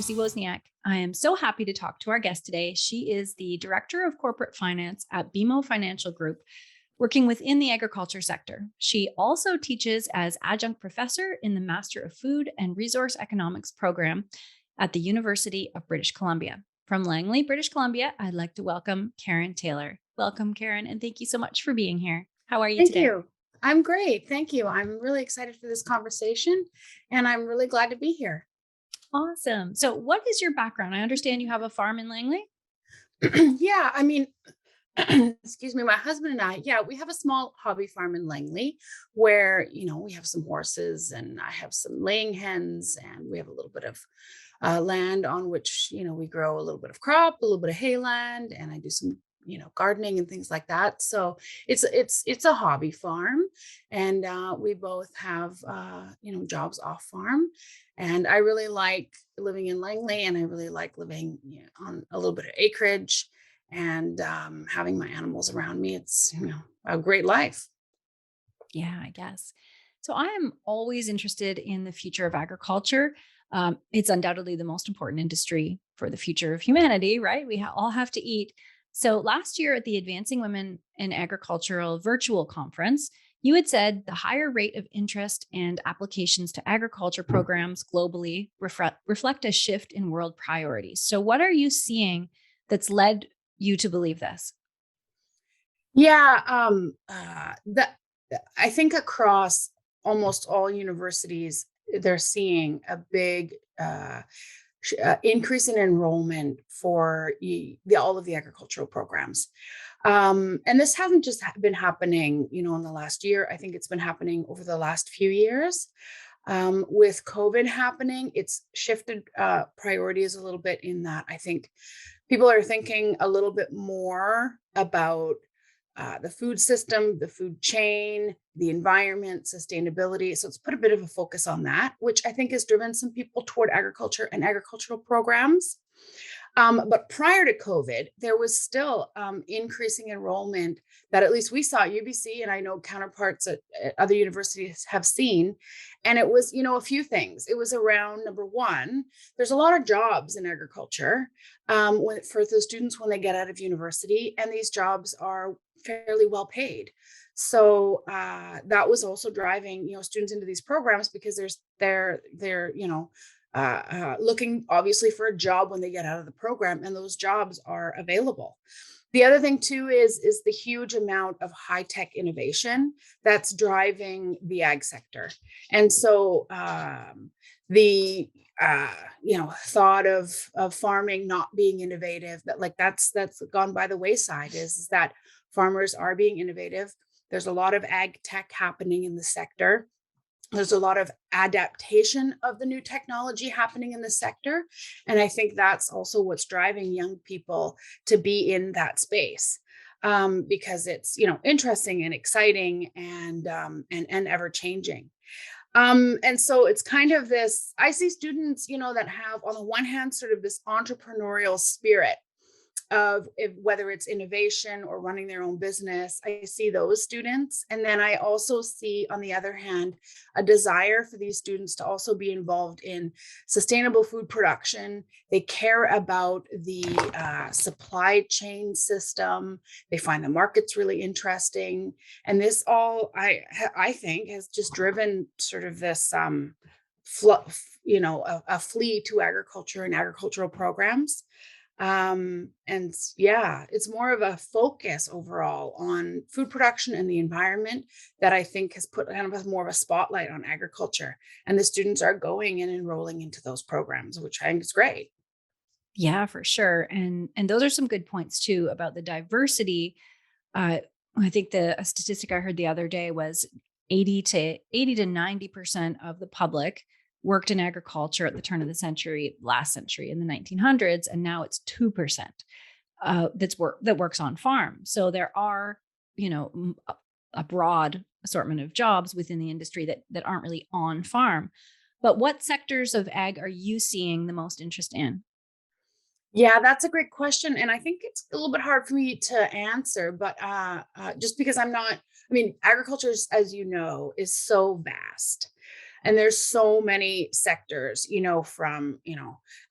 Chrissy Wozniak. I am so happy to talk to our guest today. She is the Director of Corporate Finance at Bmo Financial Group, working within the agriculture sector. She also teaches as adjunct professor in the Master of Food and Resource Economics program at the University of British Columbia. From Langley, British Columbia, I'd like to welcome Karen Taylor. Welcome, Karen, and thank you so much for being here. How are you Thank today? you. I'm great. Thank you. I'm really excited for this conversation, and I'm really glad to be here. Awesome. So, what is your background? I understand you have a farm in Langley. Yeah, excuse me, my husband and I, we have a small hobby farm in Langley where, we have some horses and I have some laying hens, and we have a little bit of land on which, we grow a little bit of crop, a little bit of hayland, and I do some gardening and things like that. So it's a hobby farm, and we both have jobs off farm, and I really like living in Langley, and I really like living on a little bit of acreage, and having my animals around me. It's a great life. Yeah, I guess. So I am always interested in the future of agriculture. It's undoubtedly the most important industry for the future of humanity, right? We all have to eat. So last year at the Advancing Women in Agricultural virtual conference, you had said the higher rate of interest and applications to agriculture programs globally reflect a shift in world priorities. So what are you seeing that's led you to believe this? Yeah, I think across almost all universities, they're seeing a big increase in enrollment for all of the agricultural programs. And this hasn't just been happening, in the last year. I think it's been happening over the last few years. With COVID happening, it's shifted priorities a little bit, in that I think people are thinking a little bit more about the food system, the food chain, the environment, sustainability. So it's put a bit of a focus on that, which I think has driven some people toward agriculture and agricultural programs. But prior to COVID, there was still increasing enrollment that at least we saw at UBC, and I know counterparts at other universities have seen. And it was, a few things. It was around, number one, there's a lot of jobs in agriculture for the students when they get out of university, and these jobs are fairly well paid. So that was also driving, students into these programs, because they're looking obviously for a job when they get out of the program, and those jobs are available. The other thing too is the huge amount of high tech innovation that's driving the ag sector, and so the thought of farming not being innovative, that's gone by the wayside. Is that farmers are being innovative. There's a lot of ag tech happening in the sector. There's a lot of adaptation of the new technology happening in the sector. And I think that's also what's driving young people to be in that space, because it's, interesting and exciting, and ever changing. And so it's kind of this, I see students, that have, on the one hand, sort of this entrepreneurial spirit of whether it's innovation or running their own business. I see those students. And then I also see, on the other hand, a desire for these students to also be involved in sustainable food production. They care about the supply chain system. They find the markets really interesting. And this all, I think, has just driven sort of this a flee to agriculture and agricultural programs. And yeah, it's more of a focus overall on food production and the environment that I think has put kind of more of a spotlight on agriculture. And the students are going and enrolling into those programs, which I think is great. Yeah, for sure. And those are some good points too about the diversity. Uh, I think a statistic I heard the other day was 80 to 90% of the public worked in agriculture at the turn of the century, last century in the 1900s, and now it's 2% that works on farm. So there are, a broad assortment of jobs within the industry that aren't really on farm. But what sectors of ag are you seeing the most interest in? Yeah, that's a great question. And I think it's a little bit hard for me to answer, but just because agriculture, as you know, is so vast. And there's so many sectors, from,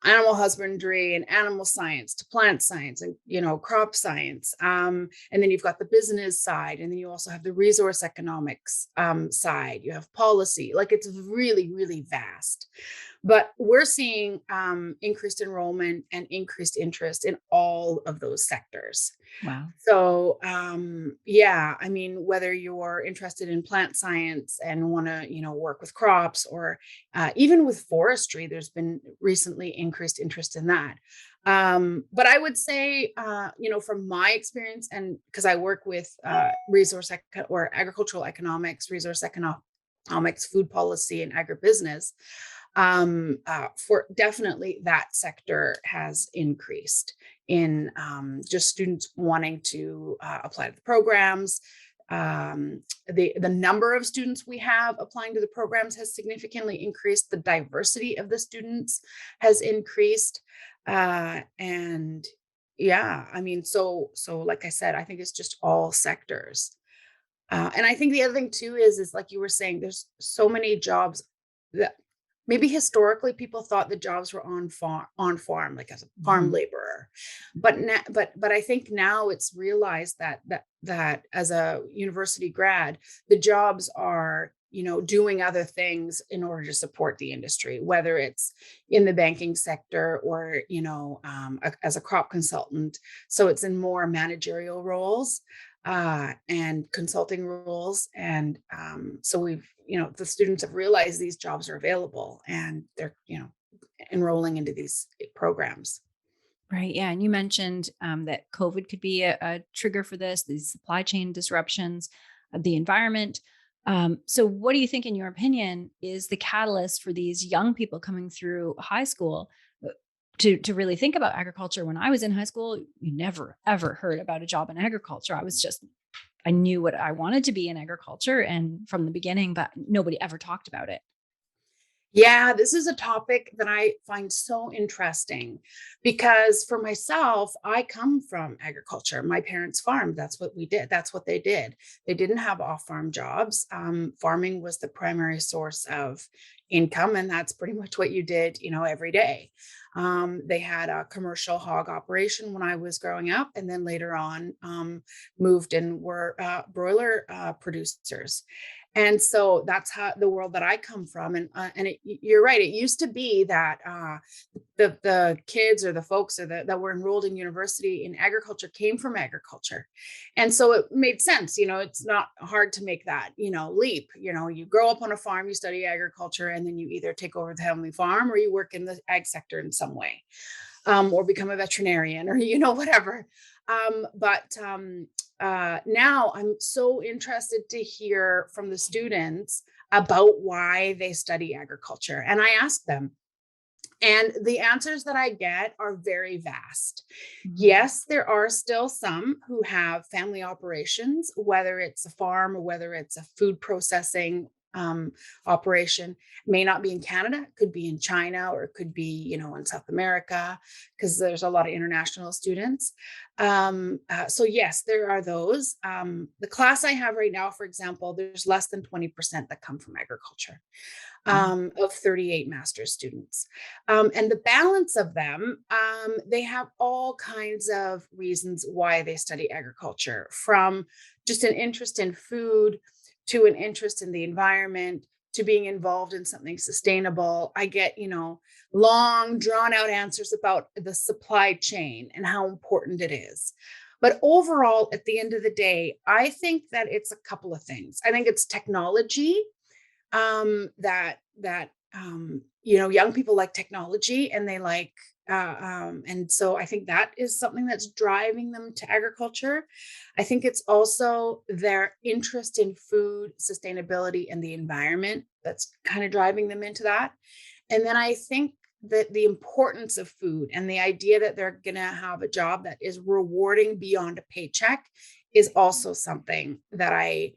animal husbandry and animal science to plant science and, crop science. And then you've got the business side, and then you also have the resource economics side. You have policy, like it's really, really vast. But we're seeing increased enrollment and increased interest in all of those sectors. Wow. So, yeah, I mean, whether you're interested in plant science and want to, work with crops, or even with forestry, there's been recently increased interest in that. But I would say, from my experience, and because I work with or agricultural economics, resource economics, food policy, and agribusiness, for definitely that sector has increased in just students wanting to apply to the programs. The number of students we have applying to the programs has significantly increased. The diversity of the students has increased. And yeah, I mean, so like I said, I think it's just all sectors. And I think the other thing too is like you were saying, there's so many jobs that maybe historically people thought the jobs were on farm, like as a farm Mhm. laborer. But now, but I think now it's realized that as a university grad, the jobs are, doing other things in order to support the industry, whether it's in the banking sector or, as a crop consultant. So it's in more managerial roles and consulting roles. And so the students have realized these jobs are available, and they're, enrolling into these programs. Right. Yeah. And you mentioned that COVID could be a trigger for this, these supply chain disruptions, the environment. So, what do you think, in your opinion, is the catalyst for these young people coming through high school to really think about agriculture? When I was in high school, you never ever heard about a job in agriculture. I knew what I wanted to be in agriculture and from the beginning, but nobody ever talked about it. Yeah, this is a topic that I find so interesting because for myself, I come from agriculture. My parents farmed. That's what we did. That's what they did. They didn't have off-farm jobs. Farming was the primary source of income, and that's pretty much what you did, every day. They had a commercial hog operation when I was growing up, and then later on moved and were broiler producers. And so that's how the world that I come from. And you're right. It used to be that the kids or the folks that were enrolled in university in agriculture came from agriculture, and so it made sense. It's not hard to make that leap. You grow up on a farm, you study agriculture, and then you either take over the family farm or you work in the ag sector in some way, or become a veterinarian, or whatever. But now I'm so interested to hear from the students about why they study agriculture. And I ask them, and the answers that I get are very vast. Mhm. Yes, there are still some who have family operations, whether it's a farm or whether it's a food processing operation. May not be in Canada, it could be in China, or it could be, in South America, because there's a lot of international students. So yes, there are those. The class I have right now, for example, there's less than 20% that come from agriculture, Wow. of 38 master's students. And the balance of them, they have all kinds of reasons why they study agriculture, from just an interest in food to an interest in the environment to being involved in something sustainable. I get, long drawn out answers about the supply chain and how important it is. But overall, at the end of the day, I think that it's a couple of things. I think it's technology, young people like technology, and they like and so I think that is something that's driving them to agriculture. I think it's also their interest in food sustainability and the environment that's kind of driving them into that. And then I think that the importance of food and the idea that they're going to have a job that is rewarding beyond a paycheck is also something that I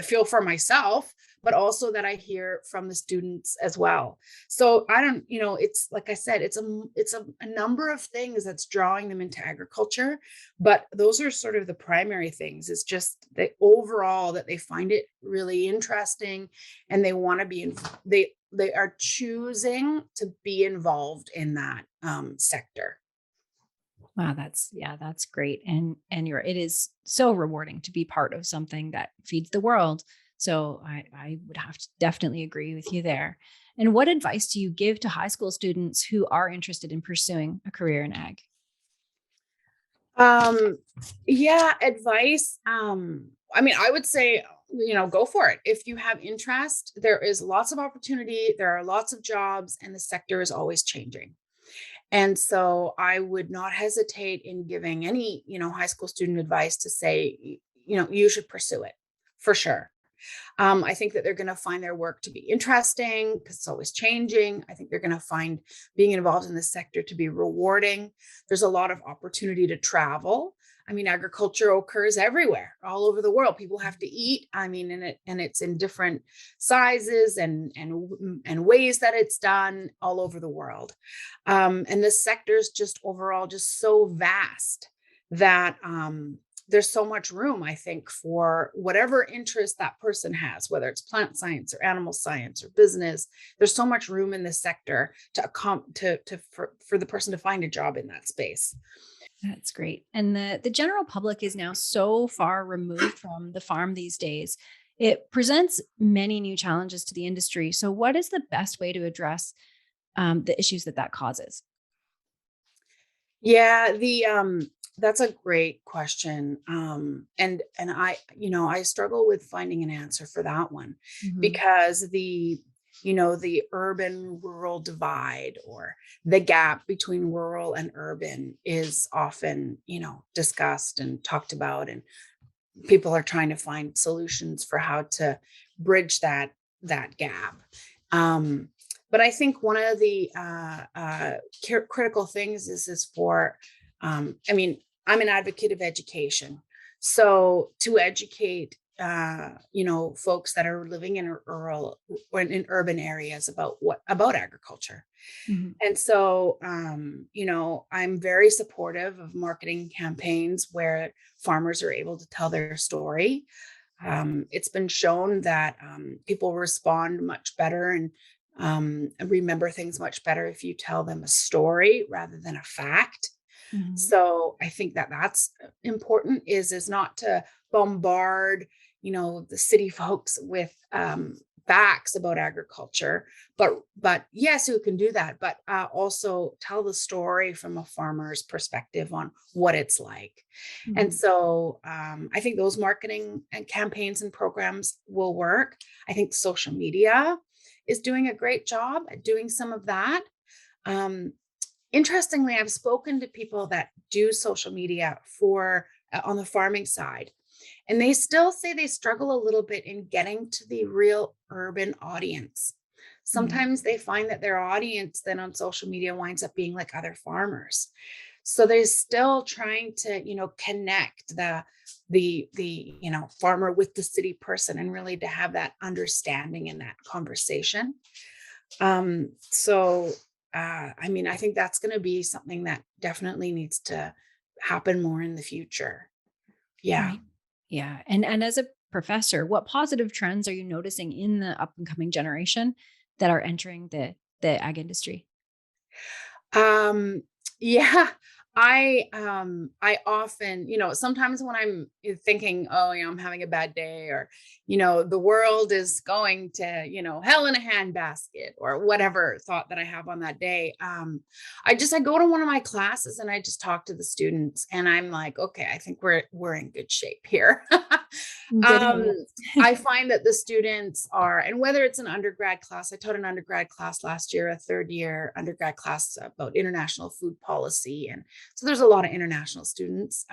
feel for myself, but also that I hear from the students as well. So I don't, it's like I said, it's a number of things that's drawing them into agriculture, but those are sort of the primary things. It's just the overall that they find it really interesting, and they want to be in, they are choosing to be involved in that sector. Wow, that's great. And it is so rewarding to be part of something that feeds the world. So I would have to definitely agree with you there. And what advice do you give to high school students who are interested in pursuing a career in ag? Um, yeah, advice. I mean, I would say, go for it. If you have interest, there is lots of opportunity, there are lots of jobs, and the sector is always changing. And so I would not hesitate in giving any, high school student advice to say, you should pursue it for sure. I think that they're going to find their work to be interesting because it's always changing. I think they're going to find being involved in this sector to be rewarding. There's a lot of opportunity to travel. I mean, agriculture occurs everywhere, all over the world. People have to eat. I mean, and it's in different sizes and ways that it's done all over the world. And this sector is just overall just so vast that there's so much room, I think, for whatever interest that person has, whether it's plant science or animal science or business. There's so much room in this sector for the person to find a job in that space. That's great. And the general public is now so far removed from the farm these days. It presents many new challenges to the industry. So, what is the best way to address the issues that causes? Yeah, the that's a great question. And I struggle with finding an answer for that one Mhm. because the urban rural divide, or the gap between rural and urban, is often, discussed and talked about, and people are trying to find solutions for how to bridge that gap. Um, but I think one of the critical things is for, I mean, I'm an advocate of education, so to educate, folks that are living in rural or in urban areas about agriculture. Mhm. And so, I'm very supportive of marketing campaigns where farmers are able to tell their story. It's been shown that people respond much better and remember things much better if you tell them a story rather than a fact. Mhm. So I think that that's important, is not to bombard, the city folks with facts about agriculture, but yes, you can do that, but also tell the story from a farmer's perspective on what it's like. And Mhm. so I think those marketing and campaigns and programs will work. I think social media is doing a great job at doing some of that. Um, Interestingly, I've spoken to people that do social media for on the farming side, and they still say they struggle a little bit in getting to the real urban audience. Mhm. Sometimes they find that their audience then on social media winds up being like other farmers. So they're still trying to, connect the farmer with the city person, and really to have that understanding in that conversation. So I mean, I think that's going to be something that definitely needs to happen more in the future. Yeah. Right. Yeah. And as a professor, what positive trends are you noticing in the up and coming generation that are entering the ag industry? Um, yeah, I often, sometimes when I'm thinking, oh, I'm having a bad day, or, the world is going to, hell in a handbasket, or whatever thought that I have on that day. I go to one of my classes and I just talk to the students, and I'm like, okay, I think we're in good shape here. Good um, hands. I find that the students are, and whether it's an undergrad class, I taught an undergrad class last year, a third year undergrad class about international food policy. And so there's a lot of international students,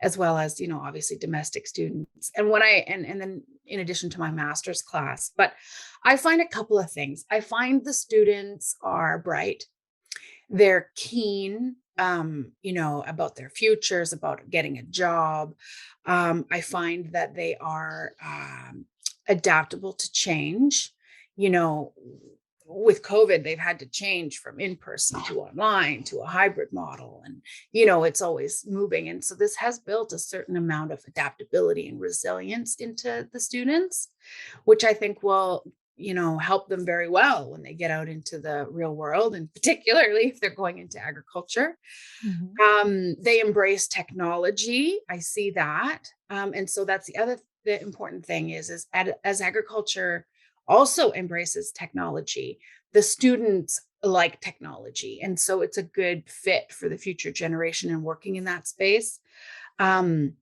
as well as, obviously domestic students. And and then in addition to my master's class, but I find a couple of things. I find the students are bright, they're keen, about their futures, about getting a job. I find that they are adaptable to change. You know, with COVID, they've had to change from in person to online to a hybrid model. And, it's always moving. And so this has built a certain amount of adaptability and resilience into the students, which I think will, help them very well when they get out into the real world, and particularly if they're going into agriculture. Mhm. They embrace technology. I see that. And so that's the important thing is as agriculture also embraces technology, the students like technology. And so it's a good fit for the future generation and working in that space. Um,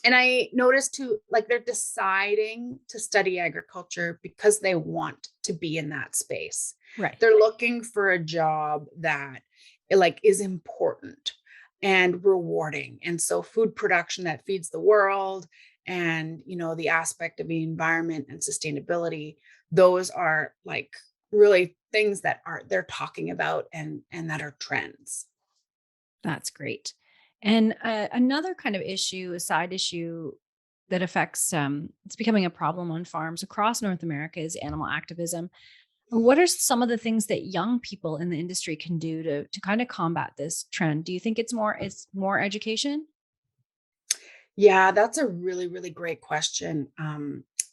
and I noticed too, like they're deciding to study agriculture because they want to be in that space. Right. They're looking for a job that like is important and rewarding. And so food production that feeds the world and the aspect of the environment and sustainability, those are like really things that are they're talking about and that are trends. That's great. And another kind of issue, a side issue that affects, it's becoming a problem on farms across North America is animal activism. What are some of the things that young people in the industry can do to kind of combat this trend? Do you think it's more education? Yeah, that's a really, really great question.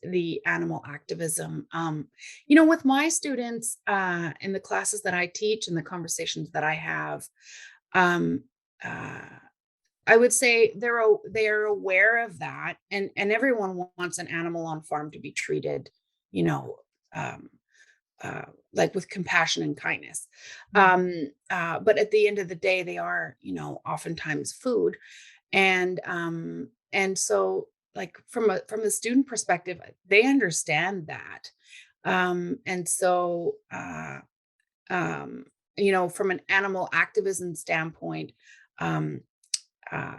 The animal activism. With my students in the classes that I teach and the conversations that I have, um, uh, I would say they are aware of that, and everyone wants an animal on farm to be treated, you know, um, like with compassion and kindness. Mhm. But at the end of the day, they are, oftentimes food, and so like from a student perspective, they understand that. And so um from an animal activism standpoint, um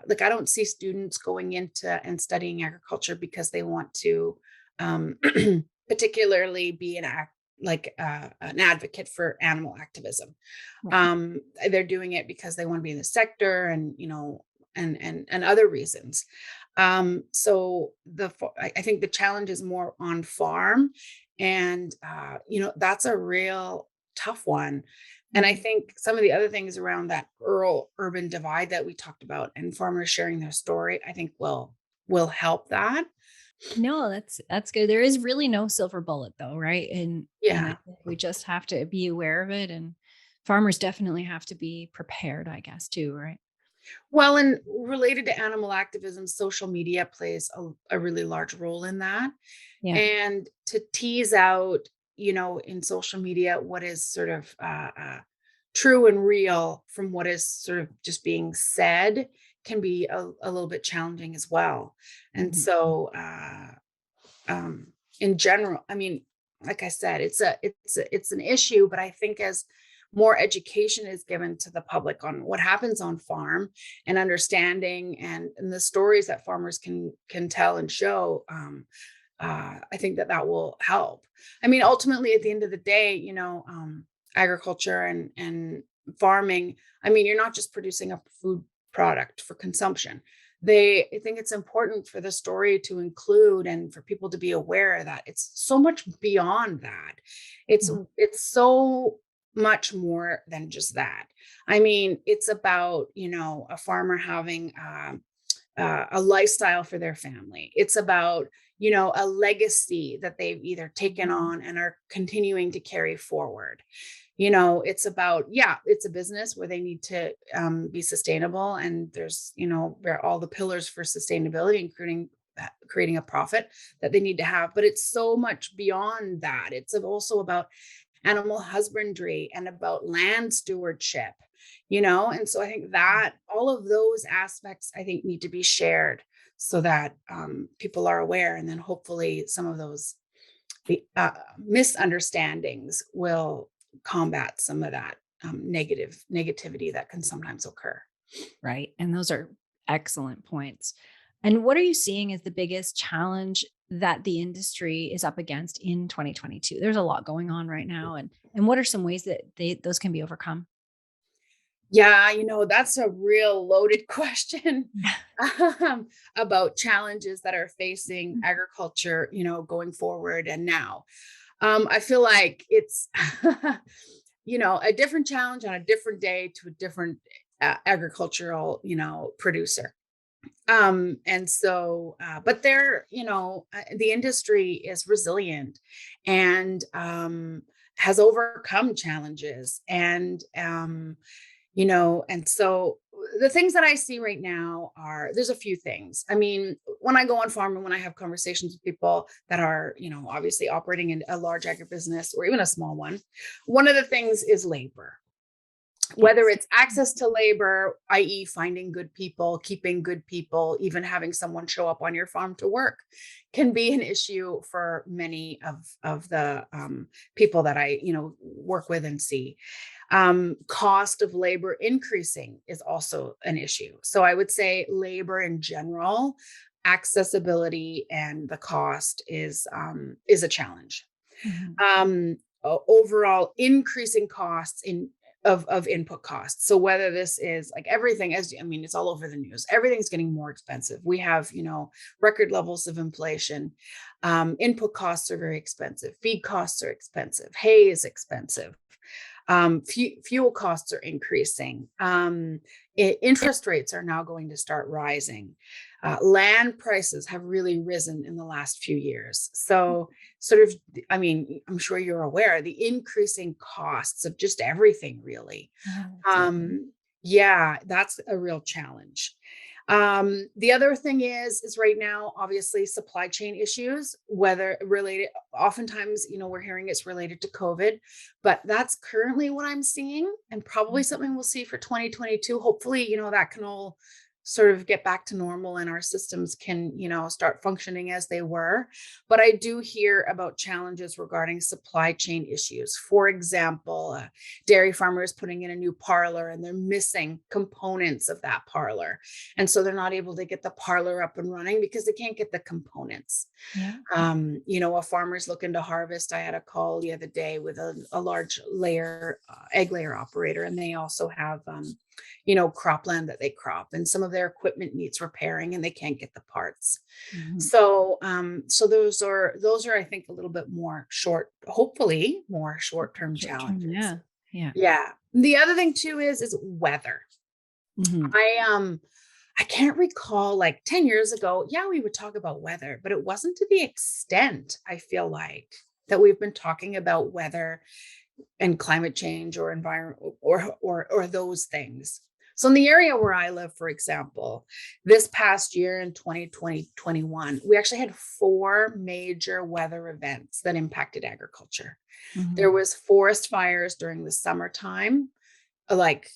like I don't see students going into and studying agriculture because they want to um particularly be an advocate for animal activism. Right. They're doing it because they want to be in the sector, and and other reasons. So I think the challenge is more on farm, and that's a real tough one. And I Mhm. think some of the other things around that rural urban divide that we talked about, and farmers sharing their story, I think will help that. No, that's good. There is really no silver bullet though, right? And I Yeah. think we just have to be aware of it, and farmers definitely have to be prepared, I guess, too, right? Well, and related to animal activism, social media plays a really large role in that. Yeah. And to tease out, in social media, what is sort of true and real from what is sort of just being said can be a little bit challenging as well. And Mhm. so, um, in general, I mean, like I said, it's an issue, but I think as more education is given to the public on what happens on farm, and understanding and the stories that farmers can tell and show, I think that will help. I mean, ultimately, at the end of the day, agriculture and farming. I mean, you're not just producing a food product for consumption. I think it's important for the story to include and for people to be aware that it's so much beyond that. It's Mhm. it's so much more than just that. I mean, it's about a farmer having a lifestyle for their family. It's about, a legacy that they've either taken Mhm. on and are continuing to carry forward. It's about, yeah, it's a business where they need to be sustainable. And there's, where all the pillars for sustainability, including creating a profit that they need to have. But it's so much beyond that. It's also about animal husbandry and about land stewardship, and so I think that all of those aspects, I think, need to be shared so that people are aware, and then hopefully some of those the misunderstandings will combat some of that negativity that can sometimes occur. Right. And those are excellent points. And what are you seeing as the biggest challenge that the industry is up against in 2022? There's a lot going on right now. And what are some ways that those can be overcome? Yeah, that's a real loaded question about challenges that are facing agriculture, going forward and now. I feel like it's, a different challenge on a different day to a different agricultural, producer. But the industry is resilient and has overcome challenges. And so the things that I see right now there's a few things. I mean, when I go on farm and when I have conversations with people that are, obviously operating in a large agribusiness or even a small one of the things is labor, whether Yes. it's access to labor, i.e., finding good people, keeping good people, even having someone show up on your farm to work, can be an issue for many of the people that I work with and see. Cost of labor increasing is also an issue. So I would say labor in general, accessibility and the cost is a challenge. Mhm. Overall increasing costs of input costs. So whether this is like everything, it's all over the news. Everything's getting more expensive. We have, record levels of inflation. Input costs are very expensive. Feed costs are expensive. Hay is expensive. Fuel costs are increasing. Interest rates are now going to start rising. Land prices have really risen in the last few years. So, sort of, I'm sure you're aware the increasing costs of just everything, really. Yeah, that's it. Yeah, that's a real challenge. The other thing is right now, obviously, supply chain issues, whether related, oftentimes, we're hearing it's related to COVID, but that's currently what I'm seeing and probably something we'll see for 2022. Hopefully, that can all sort of get back to normal and our systems can, start functioning as they were. But I do hear about challenges regarding supply chain issues. For example, dairy farmers putting in a new parlor and they're missing components of that parlor. And so they're not able to get the parlor up and running because they can't get the components. Yeah. A farmer's looking to harvest. I had a call the other day with a large egg layer operator, and they also have, cropland that they crop, and some of their equipment needs repairing, and they can't get the parts. Mhm. So those are, I think, a little bit more hopefully more short-term Short term. challenges. Yeah. Yeah. Yeah. The other thing too is weather. Mhm. I can't recall, like 10 years ago, yeah, we would talk about weather, but it wasn't to the extent I feel like that we've been talking about weather and climate change or environment or those things. So in the area where I live, for example, this past year in 2021, we actually had 4 major weather events that impacted agriculture. There Mhm. was forest fires during the summertime, like,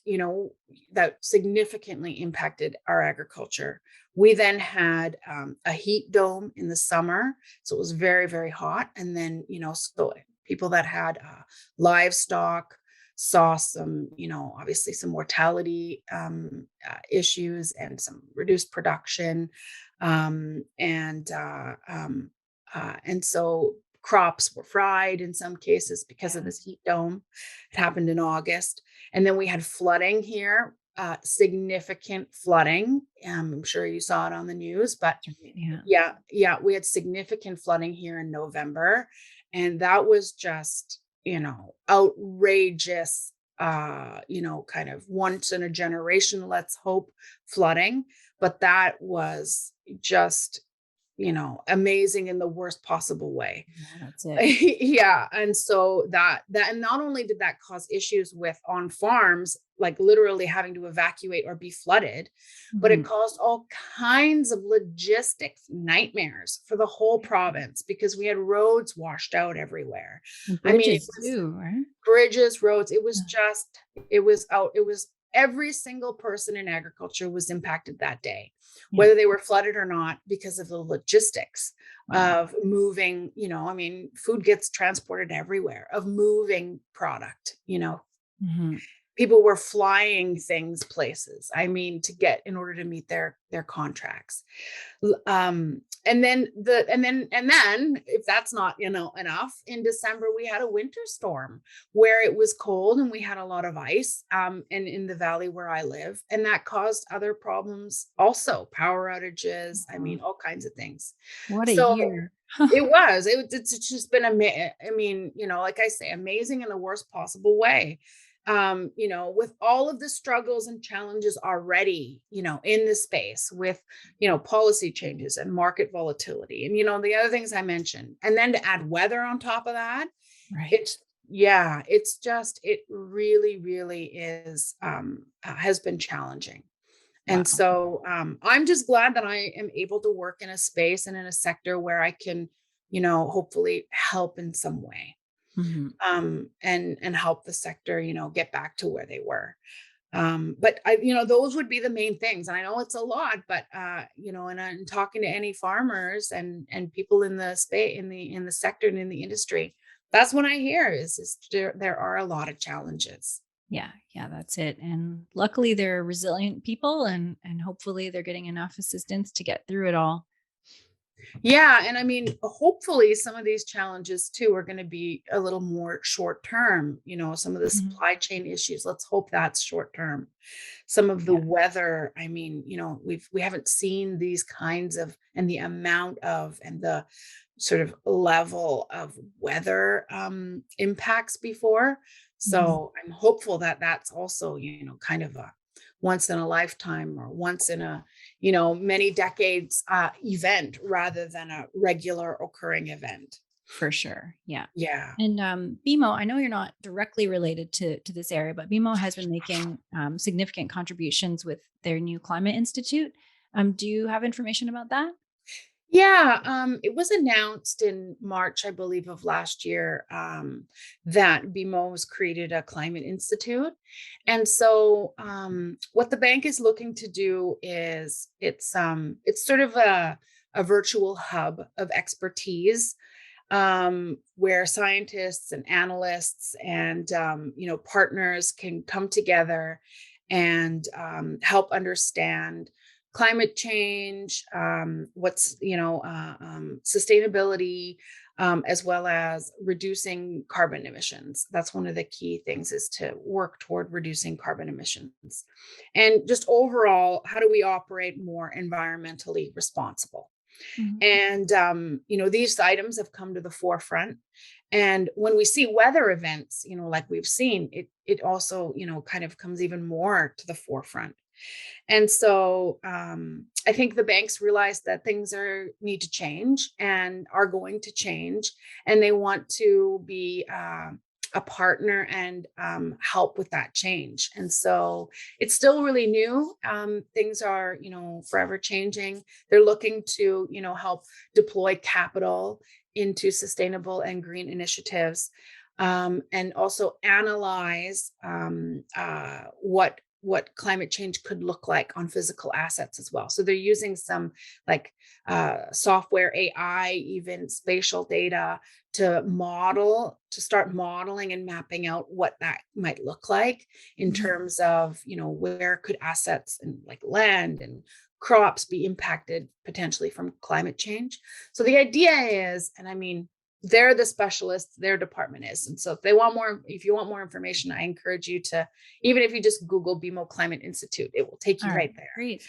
that significantly impacted our agriculture. We then had a heat dome in the summer. So it was very, very hot. And then, so people that had livestock saw some, obviously some mortality issues and some reduced production. And so crops were fried in some cases because of Yeah. this heat dome. It happened in August. And then we had flooding here, significant flooding. I'm sure you saw it on the news, but Yeah. yeah, we had significant flooding here in November. And that was just, outrageous, kind of once in a generation, let's hope, flooding. But that was just, amazing in the worst possible way. Yeah, that's it. Yeah, and so and not only did that cause issues with on farms, like literally having to evacuate or be flooded, but it Mhm. caused all kinds of logistics nightmares for the whole province because we had roads washed out everywhere. And I mean, it bridges was too, right? bridges, roads, Yeah. it was every single person in agriculture was impacted that day, Yeah. whether they were flooded or not, because of the logistics Wow. of moving, food gets transported everywhere, of moving product. Mhm. People were flying things places. I mean, to get in order to meet their contracts. And then if that's not enough, in December we had a winter storm where it was cold and we had a lot of ice, and in the valley where I live, and that caused other problems also, power outages, I Uh, mean, all kinds of things. what a So year. it's just been I mean, like I say, amazing in the worst possible way. With all of the struggles and challenges already, in the space, with, policy changes and market volatility and, the other things I mentioned. And then to add weather on top of that, Right. it's, yeah, it's just, it really, really is, has been challenging. And Wow. so I'm just glad that I am able to work in a space and in a sector where I can, hopefully help in some way, Mhm. and help the sector, get back to where they were. But those would be the main things. And I know it's a lot, but and I'm talking to any farmers and people in the space, in the sector and in the industry, that's what I hear is there are a lot of challenges. Yeah, yeah, that's it. And luckily they're resilient people and hopefully they're getting enough assistance to get through it all. Yeah, and I mean, hopefully some of these challenges too are going to be a little more short term, some of the Mhm. supply chain issues. Let's hope that's short term. Some of the Yeah, weather, I mean, we haven't seen these kinds of, and the amount of, and the sort of level of weather impacts before. mhm, So I'm hopeful that that's also, kind of a once in a lifetime, or once in a, many decades event, rather than a regular occurring event. for sure. Yeah. Yeah. And BMO, I know you're not directly related to this area, but BMO has been making significant contributions with their new Climate Institute. Do you have information about that? Yeah, it was announced in March, I believe, of last year, that BMO has created a climate institute. And so what the bank is looking to do is it's sort of a virtual hub of expertise, where scientists and analysts and partners can come together and help understand climate change, what's sustainability, as well as reducing carbon emissions. That's one of the key things, is to work toward reducing carbon emissions, and just overall, how do we operate more environmentally responsible? Mhm. And these items have come to the forefront. And when we see weather events, like we've seen, it also, kind of comes even more to the forefront. And so I think the banks realize that things need to change and are going to change, and they want to be a partner and help with that change. And so it's still really new. Things are, forever changing. They're looking to, help deploy capital into sustainable and green initiatives, and also analyze what climate change could look like on physical assets as well. So they're using some, like, software, AI, even spatial data, to start modeling and mapping out what that might look like in Mhm. terms of, where could assets and, like, land and crops be impacted potentially from climate change. So the idea is, and I mean, they're the specialists, their department is. And so if you want more information, I encourage you to, even if you just Google BMO Climate Institute, it will take All you right, right there. great.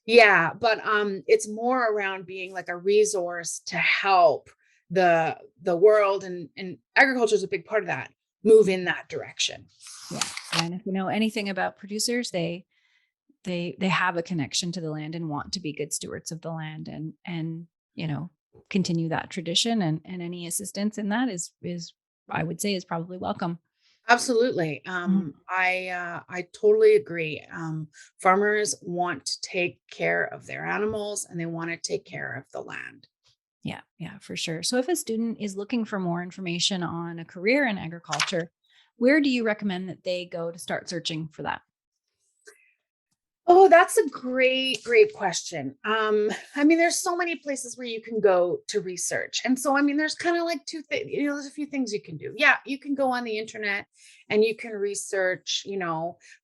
Yeah, but it's more around being like a resource to help the world, and agriculture is a big part of that, move in that direction. Yeah, yeah. And if you know anything about producers, they have a connection to the land and want to be good stewards of the land and you know continue that tradition and any assistance in that is I would say is probably welcome. Absolutely. Mhm. I totally agree. Farmers want to take care of their animals, and they want to take care of the land. Yeah, yeah, for sure. So if a student is looking for more information on a career in agriculture, where do you recommend that they go to start searching for that? Oh, that's a great, great question. I mean, there's so many places where you can go to research. And so, I mean, there's kind of like two things, there's a few things you can do. Yeah, you can go on the internet and you can research,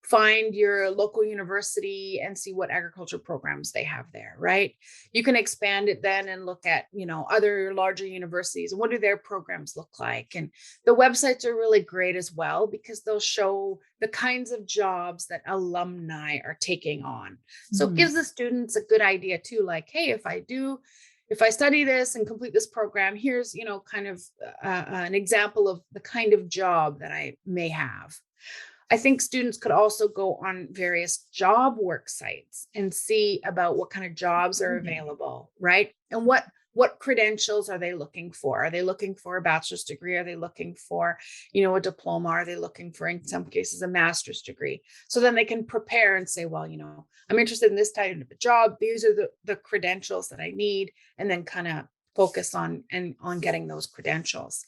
find your local university and see what agriculture programs they have there, right? You can expand it then and look at, other larger universities and what do their programs look like. And the websites are really great as well because they'll show the kinds of jobs that alumni are taking on. So it Mhm. gives the students a good idea too, like, hey, if I study this and complete this program, here's, kind of an example of the kind of job that I may have. I think students could also go on various job work sites and see about what kind of jobs are Mhm. available, right? And what credentials are they looking for? Are they looking for a bachelor's degree? Are they looking for, a diploma? Are they looking for, in some cases, a master's degree? So then they can prepare and say, well, I'm interested in this type of a job. These are the credentials that I need, and then kind of focus on getting those credentials.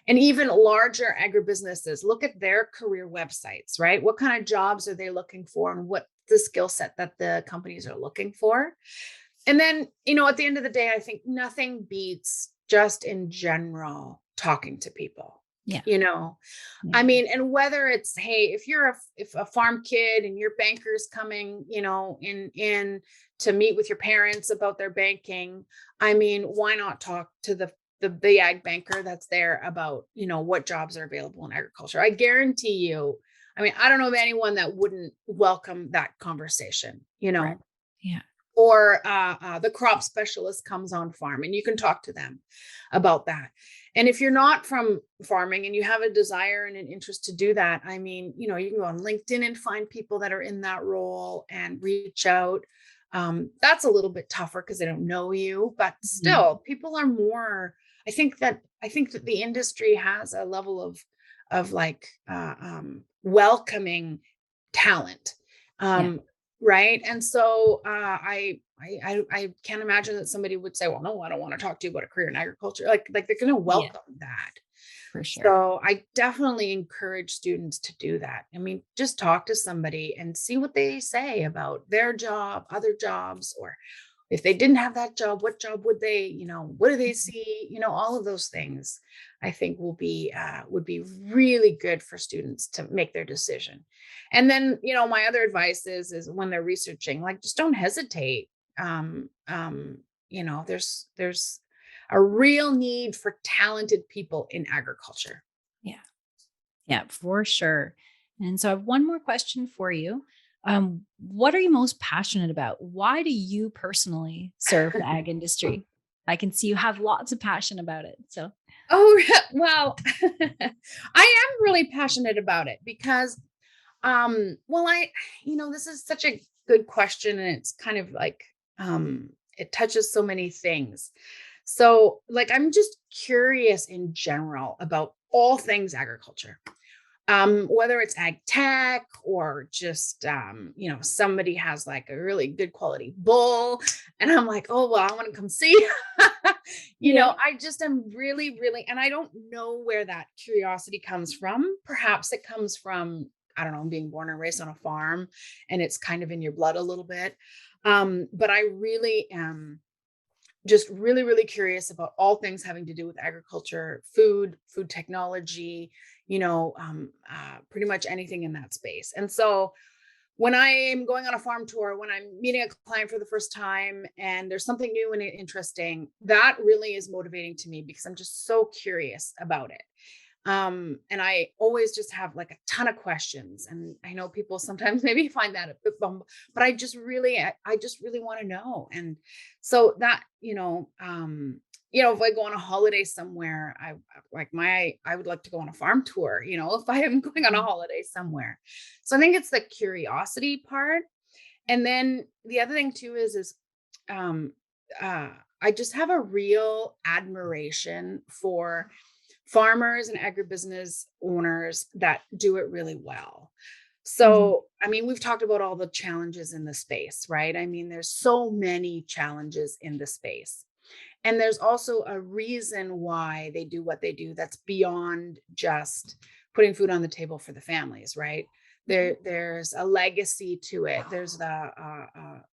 And even larger agribusinesses, look at their career websites, right? What kind of jobs are they looking for and what the skill set that the companies are looking for? And then, at the end of the day, I think nothing beats just in general talking to people. Yeah. You know, Yeah. I mean, and whether it's, hey, if a farm kid and your banker's coming, in to meet with your parents about their banking, I mean, why not talk to the ag banker that's there about, what jobs are available in agriculture? I guarantee you, I mean, I don't know of anyone that wouldn't welcome that conversation, Right. Yeah. or the crop specialist comes on farm and you can talk to them about that. And if you're not from farming and you have a desire and an interest to do that, I mean, you can go on LinkedIn and find people that are in that role and reach out. That's a little bit tougher because they don't know you, but Mhm. still people are more, I think that the industry has a level of like welcoming talent. Yeah. Um, right. And so I can't imagine that somebody would say, well, no, I don't want to talk to you about a career in agriculture. Like they're going to Yeah. welcome that. For sure. So I definitely encourage students to do that. I mean, just talk to somebody and see what they say about their job, other jobs, or if they didn't have that job, what job would they, what do they Mhm. see? All of those things I think would be really good for students to make their decision. And then, my other advice is when they're researching, like just don't hesitate. Um, um, there's a real need for talented people in agriculture. Yeah. Yeah, for sure. And so I have one more question for you. What are you most passionate about? Why do you personally serve the ag industry? I can see you have lots of passion about it. So, Oh, well, I am really passionate about it because, well, this is such a good question and it's kind of like, it touches so many things. So, like, I'm just curious in general about all things agriculture. Whether it's ag tech or just, somebody has like a really good quality bull. And I'm like, oh, well, I want to come see. yeah. I just am really, really, and I don't know where that curiosity comes from. Perhaps it comes from, I don't know, being born and raised on a farm and it's kind of in your blood a little bit. But I really am just really, really curious about all things having to do with agriculture, food technology, pretty much anything in that space. And so when I am going on a farm tour, when I'm meeting a client for the first time and there's something new and interesting, that really is motivating to me because I'm just so curious about it. And I always just have like a ton of questions. And I know people sometimes maybe find that a bit but I just really want to know. And so that, if I go on a holiday somewhere, I would like to go on a farm tour, if I am going on a Mhm. holiday somewhere. So I think it's the curiosity part. And then the other thing too is um uh I just have a real admiration for farmers and agribusiness owners that do it really well. Mhm. So, I mean, we've talked about all the challenges in the space, right? I mean, there's so many challenges in the space. And there's also a reason why they do what they do that's beyond just putting food on the table for the families, right? There's a legacy to it. There's the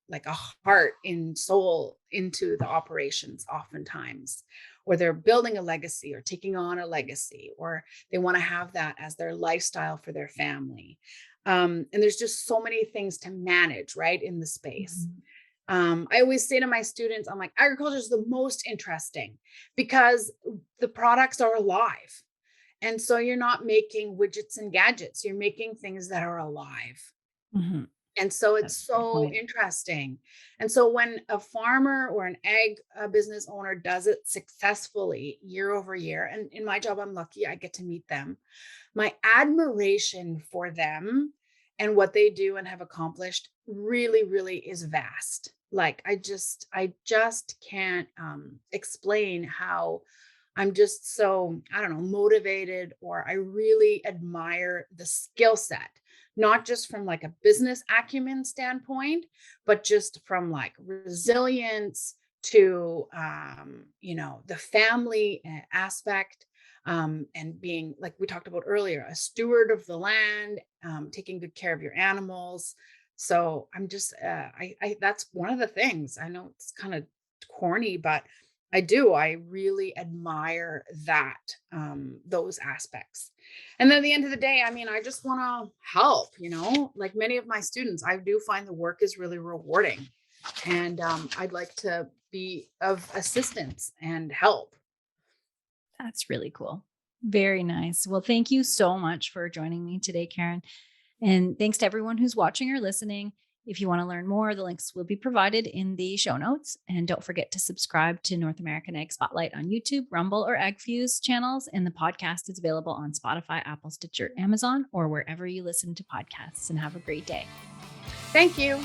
like a heart and soul into the operations oftentimes, or they're building a legacy or taking on a legacy, or they want to have that as their lifestyle for their family. And there's just so many things to manage, right, in the space. Mhm. I always say to my students, I'm like, agriculture is the most interesting because the products are alive. And so you're not making widgets and gadgets, you're making things that are alive. Mhm. And so it's That's a good so point. interesting. And so when a farmer or an ag business owner does it successfully year over year, and in my job, I'm lucky I get to meet them, my admiration for them and what they do and have accomplished really, really is vast. Like I just can't explain how I'm just so, I don't know, motivated, or I really admire the skill set, not just from like a business acumen standpoint, but just from like resilience to, the family aspect, and being, like we talked about earlier, a steward of the land, taking good care of your animals. So I'm just, that's one of the things. I know it's kind of corny, but I do. I really admire that, those aspects. And then at the end of the day, I mean, I just want to help, like many of my students, I do find the work is really rewarding. And I'd like to be of assistance and help. That's really cool. Very nice. Well, thank you so much for joining me today, Karen. And thanks to everyone who's watching or listening. If you want to learn more, the links will be provided in the show notes. And don't forget to subscribe to North American Ag Spotlight on YouTube, Rumble, or AgFuse channels. And the podcast is available on Spotify, Apple, Stitcher, Amazon, or wherever you listen to podcasts. And have a great day. Thank you.